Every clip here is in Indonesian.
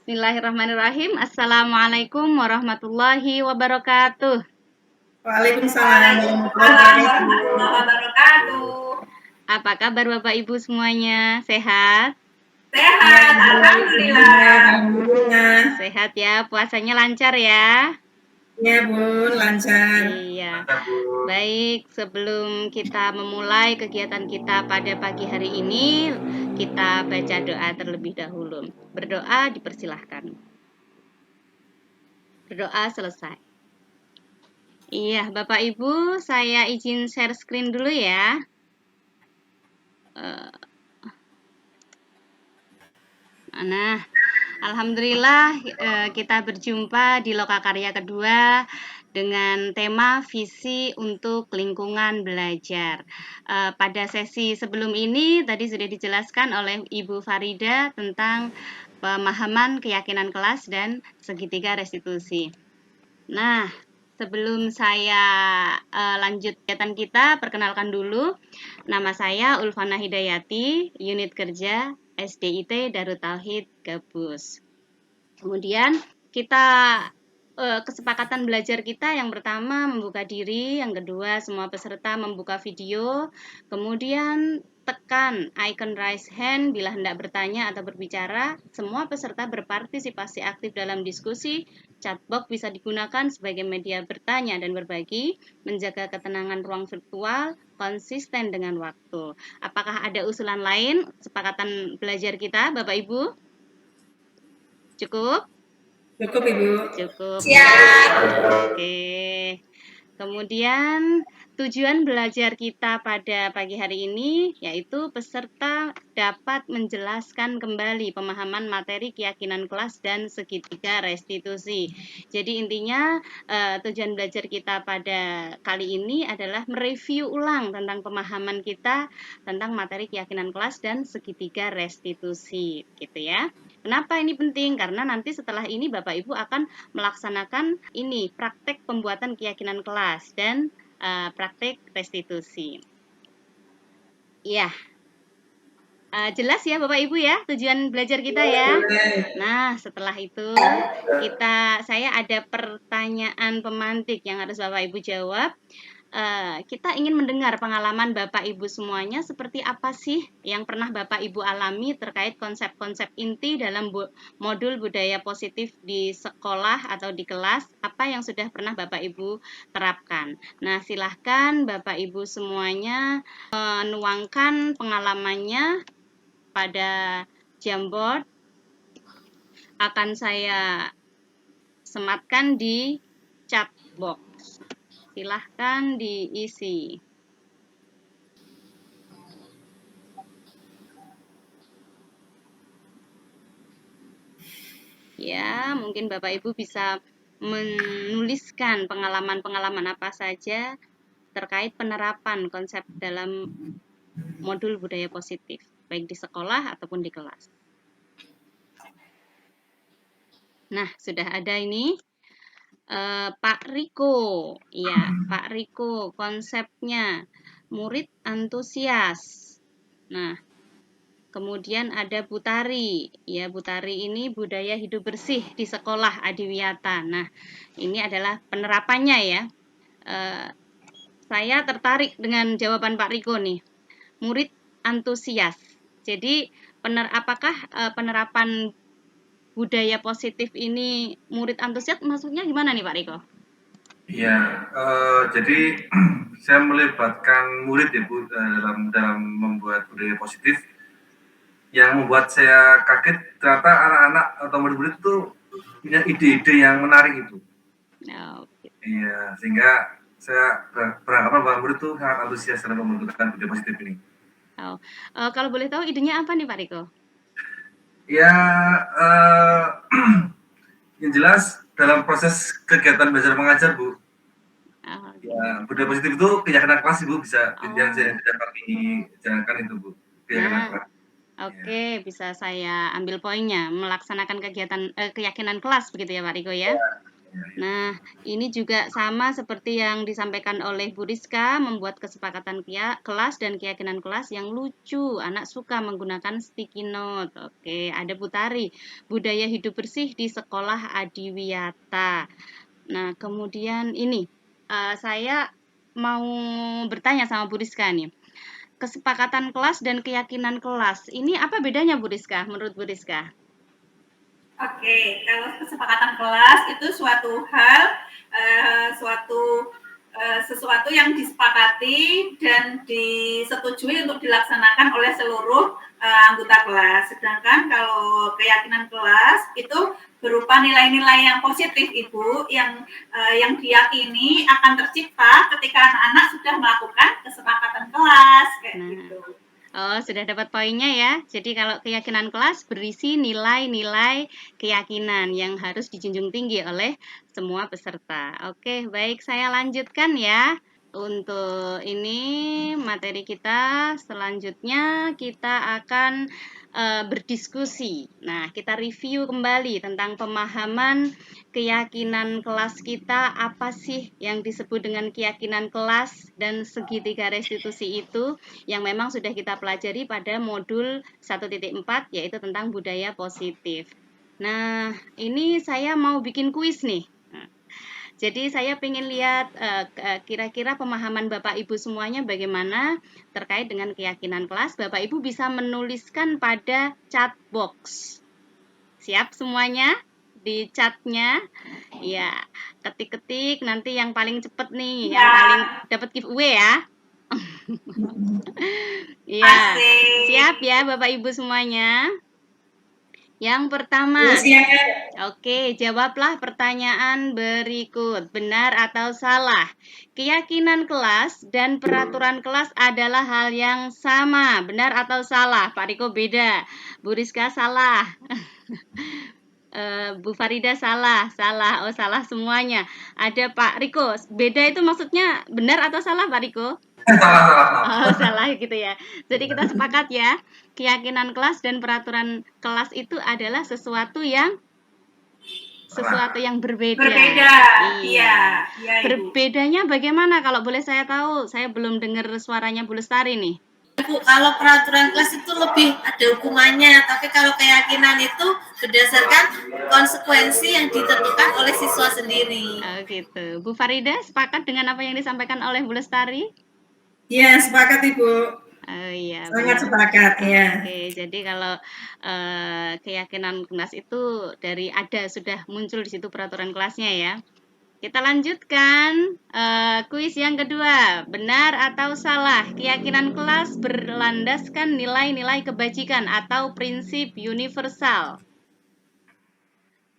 Bismillahirrahmanirrahim. Assalamualaikum warahmatullahi wabarakatuh. Waalaikumsalam warahmatullahi Waalaikumsalam warahmatullahi wabarakatuh. wabarakatuh. Apa kabar Bapak Ibu semuanya? Sehat? Ya, Sehat, Bu. alhamdulillah. Alhamdulillah. Sehat ya, puasanya lancar ya? Ya, Bu, lancar. Iya. Baik, sebelum kita memulai kegiatan kita pada pagi hari ini, kita baca doa terlebih dahulu. Berdoa dipersilahkan. Berdoa selesai. Iya, Bapak Ibu, saya izin share screen dulu ya. Nah, alhamdulillah kita berjumpa di Lokakarya kedua dengan tema visi untuk lingkungan belajar. Pada sesi sebelum ini tadi sudah dijelaskan oleh Ibu Farida tentang pemahaman keyakinan kelas dan segitiga restitusi. Nah, sebelum saya lanjut kegiatan kita, perkenalkan dulu. Nama saya Ulfana Hidayati, unit kerja SDIT Darut Tauhid Gabus. Kemudian kita kesepakatan belajar kita yang pertama membuka diri, yang kedua semua peserta membuka video, kemudian tekan icon raise hand bila hendak bertanya atau berbicara. Semua peserta berpartisipasi aktif dalam diskusi. Chatbox bisa digunakan sebagai media bertanya dan berbagi, menjaga ketenangan ruang virtual, konsisten dengan waktu. Apakah ada usulan lain kesepakatan belajar kita, Bapak Ibu? Cukup? Cukup, Ibu. Cukup. Siap. Oke. Kemudian tujuan belajar kita pada pagi hari ini yaitu peserta dapat menjelaskan kembali pemahaman materi keyakinan kelas dan segitiga restitusi. Jadi intinya tujuan belajar kita pada kali ini adalah mereview ulang tentang pemahaman kita tentang materi keyakinan kelas dan segitiga restitusi, gitu ya. Kenapa ini penting? Karena nanti setelah ini Bapak Ibu akan melaksanakan ini praktek pembuatan keyakinan kelas dan praktek restitusi. Iya, jelas ya Bapak Ibu ya tujuan belajar kita ya. Nah setelah itu saya ada pertanyaan pemantik yang harus Bapak Ibu jawab. Kita ingin mendengar pengalaman Bapak Ibu semuanya seperti apa sih yang pernah Bapak Ibu alami terkait konsep-konsep inti dalam modul budaya positif di sekolah atau di kelas, apa yang sudah pernah Bapak Ibu terapkan. Nah, silahkan Bapak Ibu semuanya menuangkan pengalamannya pada Jamboard. Akan saya sematkan di chat box. Silahkan diisi. Ya, mungkin Bapak Ibu bisa menuliskan pengalaman-pengalaman apa saja terkait penerapan konsep dalam modul budaya positif, baik di sekolah ataupun di kelas. Nah, sudah ada ini. Pak Riko, ya Pak Riko, konsepnya murid antusias. Nah, kemudian ada Bu Tari, ya Bu Tari ini budaya hidup bersih di sekolah Adiwiyata. Nah, ini adalah penerapannya ya. Saya tertarik dengan jawaban Pak Riko nih, murid antusias. Jadi, apakah penerapan budaya positif ini murid antusias maksudnya gimana nih Pak Riko? Iya, jadi saya melibatkan murid ya Bu dalam membuat budaya positif. Yang membuat saya kaget ternyata anak-anak atau murid-murid itu punya ide-ide yang menarik itu. Oh, gitu. Iya, sehingga saya beranggapan bahwa murid itu sangat antusias dalam membentukkan budaya positif ini. Oh, kalau boleh tahu idenya apa nih Pak Riko? Ya, yang jelas dalam proses kegiatan belajar mengajar Bu. Ya, budaya positif itu keyakinan kelas Ibu bisa yang saya dapat dijalankan itu Bu. Keyakinan kelas. Oke, bisa saya ambil poinnya melaksanakan kegiatan keyakinan kelas begitu ya Pak Riko ya. Nah, ini juga sama seperti yang disampaikan oleh Bu Rizka, membuat kesepakatan kelas dan keyakinan kelas yang lucu. Anak suka menggunakan sticky note. Oke, ada Bu Tari, budaya hidup bersih di sekolah Adiwiyata. Nah, kemudian ini, saya mau bertanya sama Bu Rizka nih. Kesepakatan kelas dan keyakinan kelas, ini apa bedanya Bu Rizka, menurut Bu Rizka? Oke, kalau kesepakatan kelas itu suatu hal, sesuatu yang disepakati dan disetujui untuk dilaksanakan oleh seluruh anggota kelas. Sedangkan kalau keyakinan kelas itu berupa nilai-nilai yang positif, Ibu, yang diyakini akan tercipta ketika anak-anak sudah melakukan kesepakatan kelas, kayak gitu. Oh, sudah dapat poinnya ya. Jadi kalau keyakinan kelas berisi nilai-nilai keyakinan yang harus dijunjung tinggi oleh semua peserta. Oke, baik, saya lanjutkan ya. Untuk ini materi kita selanjutnya kita akan berdiskusi. Nah, kita review kembali tentang pemahaman keyakinan kelas kita, apa sih yang disebut dengan keyakinan kelas dan segitiga restitusi itu yang memang sudah kita pelajari pada modul 1.4 yaitu tentang budaya positif. Nah, ini saya mau bikin kuis nih. Jadi saya ingin lihat kira-kira pemahaman Bapak Ibu semuanya bagaimana terkait dengan keyakinan kelas. Bapak Ibu bisa menuliskan pada chat box. Siap semuanya di chatnya? Ya, ketik-ketik nanti yang paling cepet nih, yang paling dapat giveaway ya. Iya, siap ya Bapak Ibu semuanya. Yang pertama, oke, jawablah pertanyaan berikut. Benar atau salah? Keyakinan kelas dan peraturan kelas adalah hal yang sama. Benar atau salah? Pak Riko beda. Bu Rizka salah. Bu Farida salah. Salah. Oh, salah semuanya. Ada Pak Riko. Beda itu maksudnya benar atau salah, Pak Riko? Oh, salah gitu ya. Jadi kita sepakat ya, keyakinan kelas dan peraturan kelas itu adalah sesuatu yang berbeda. Berbeda. Iya. Berbedanya bagaimana kalau boleh saya tahu? Saya belum dengar suaranya Bu Lestari nih. Bu, kalau peraturan kelas itu lebih ada hukumannya, tapi kalau keyakinan itu berdasarkan konsekuensi yang ditentukan oleh siswa sendiri. Oh gitu. Bu Farida sepakat dengan apa yang disampaikan oleh Bu Lestari? Iya, sepakat Ibu. Oh iya. Sangat sepakat ya. Oke, jadi kalau keyakinan kelas itu sudah muncul di situ peraturan kelasnya ya. Kita lanjutkan kuis yang kedua. Benar atau salah? Keyakinan kelas berlandaskan nilai-nilai kebajikan atau prinsip universal.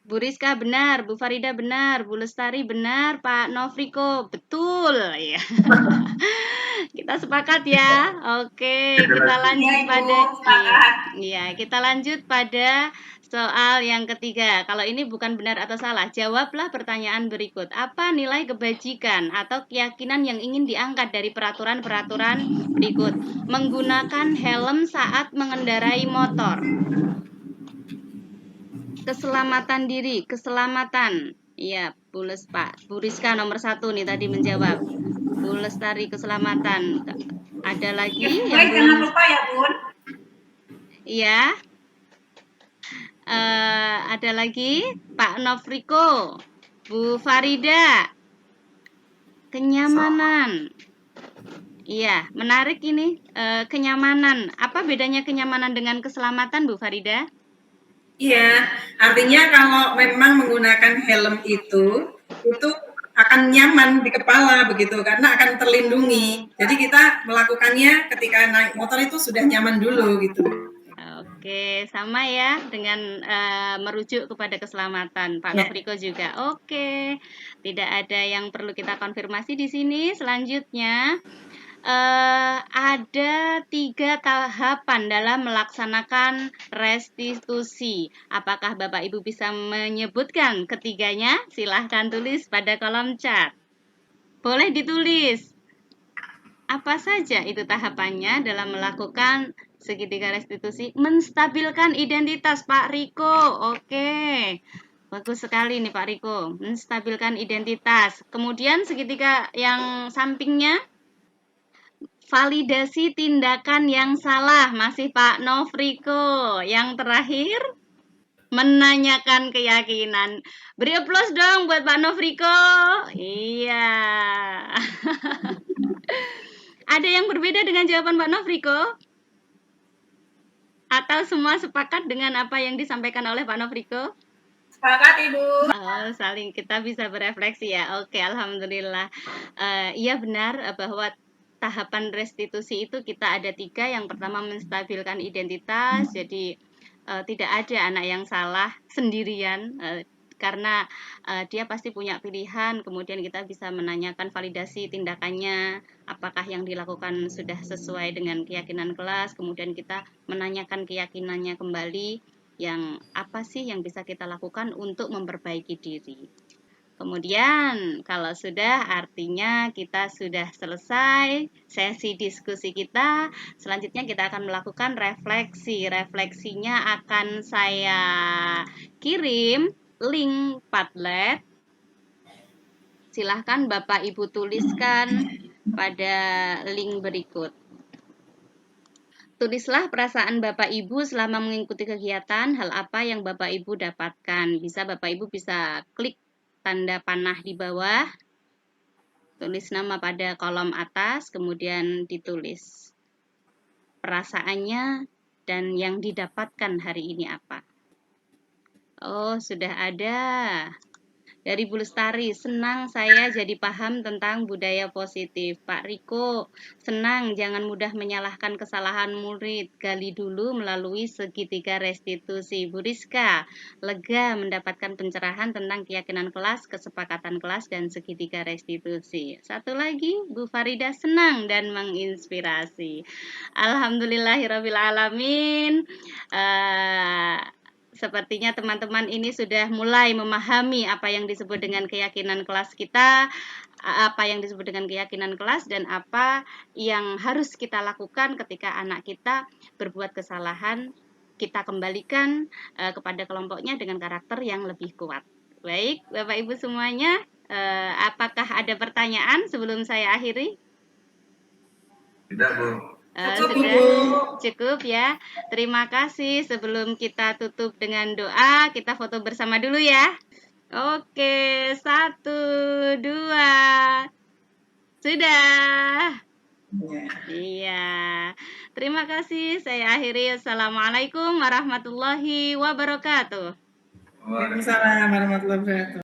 Bu Rizka benar, Bu Farida benar, Bu Lestari benar, Pak Novriko betul. Ya. Kita sepakat ya. Oke, kita lanjut kita lanjut pada soal yang ketiga. Kalau ini bukan benar atau salah, jawablah pertanyaan berikut. Apa nilai kebajikan atau keyakinan yang ingin diangkat dari peraturan-peraturan berikut? Menggunakan helm saat mengendarai motor. Keselamatan diri, keselamatan. Iya, Bu Rizka nomor 1 nih tadi menjawab. Bu Lestari keselamatan. Ada lagi yang jangan lupa ya, Bun. Iya. Ada lagi Pak Novriko, Bu Farida. Kenyamanan. Iya, menarik ini. Kenyamanan. Apa bedanya kenyamanan dengan keselamatan, Bu Farida? Iya, artinya kalau memang menggunakan helm itu akan nyaman di kepala begitu, karena akan terlindungi. Jadi kita melakukannya ketika naik motor itu sudah nyaman dulu gitu. Oke, sama ya dengan merujuk kepada keselamatan. Pak Novriko juga. Oke, tidak ada yang perlu kita konfirmasi di sini. Selanjutnya, ada 3 tahapan dalam melaksanakan restitusi. Apakah Bapak Ibu bisa menyebutkan ketiganya? Silahkan tulis pada kolom chat. Boleh ditulis. Apa saja itu tahapannya dalam melakukan segitiga restitusi? Menstabilkan identitas, Pak Riko. Oke. bagus sekali nih Pak Riko, menstabilkan identitas. Kemudian segitiga yang sampingnya, validasi tindakan yang salah, masih Pak Novriko. Yang terakhir, menanyakan keyakinan. Beri aplaus dong buat Pak Novriko. Iya. Ada yang berbeda dengan jawaban Pak Novriko? Atau semua sepakat dengan apa yang disampaikan oleh Pak Novriko? Sepakat Ibu. Oh, saling kita bisa berefleksi ya. Oke, alhamdulillah. Iya benar bahwa tahapan restitusi itu kita ada 3. Yang pertama menstabilkan identitas. Jadi tidak ada anak yang salah sendirian. Karena dia pasti punya pilihan, kemudian kita bisa menanyakan validasi tindakannya, apakah yang dilakukan sudah sesuai dengan keyakinan kelas, kemudian kita menanyakan keyakinannya kembali, yang apa sih yang bisa kita lakukan untuk memperbaiki diri. Kemudian kalau sudah, artinya kita sudah selesai sesi diskusi kita. Selanjutnya kita akan melakukan refleksi. Refleksinya akan saya kirim link Padlet. Silahkan Bapak Ibu tuliskan pada link berikut. Tulislah perasaan Bapak Ibu selama mengikuti kegiatan, hal apa yang Bapak Ibu dapatkan. Bapak Ibu bisa klik tanda panah di bawah, tulis nama pada kolom atas, kemudian ditulis perasaannya dan yang didapatkan hari ini apa. Oh, sudah ada. Dari Bu Lestari, senang saya jadi paham tentang budaya positif. Pak Riko, senang jangan mudah menyalahkan kesalahan murid. Gali dulu melalui segitiga restitusi. Bu Rizka, lega mendapatkan pencerahan tentang keyakinan kelas, kesepakatan kelas, dan segitiga restitusi. Satu lagi, Bu Farida, senang dan menginspirasi. Alhamdulillahirrabbilalamin. Sepertinya teman-teman ini sudah mulai memahami apa yang disebut dengan keyakinan kelas kita, apa yang disebut dengan keyakinan kelas, dan apa yang harus kita lakukan ketika anak kita berbuat kesalahan, kita kembalikan kepada kelompoknya dengan karakter yang lebih kuat. Baik, Bapak Ibu semuanya, apakah ada pertanyaan sebelum saya akhiri? Tidak, Bu. Sudah cukup ya. Terima kasih. Sebelum kita tutup dengan doa, kita foto bersama dulu ya. Oke, 1, 2. Sudah. Iya. Terima kasih. Saya akhiri. Assalamualaikum warahmatullahi wabarakatuh. Waalaikumsalam warahmatullahi wabarakatuh.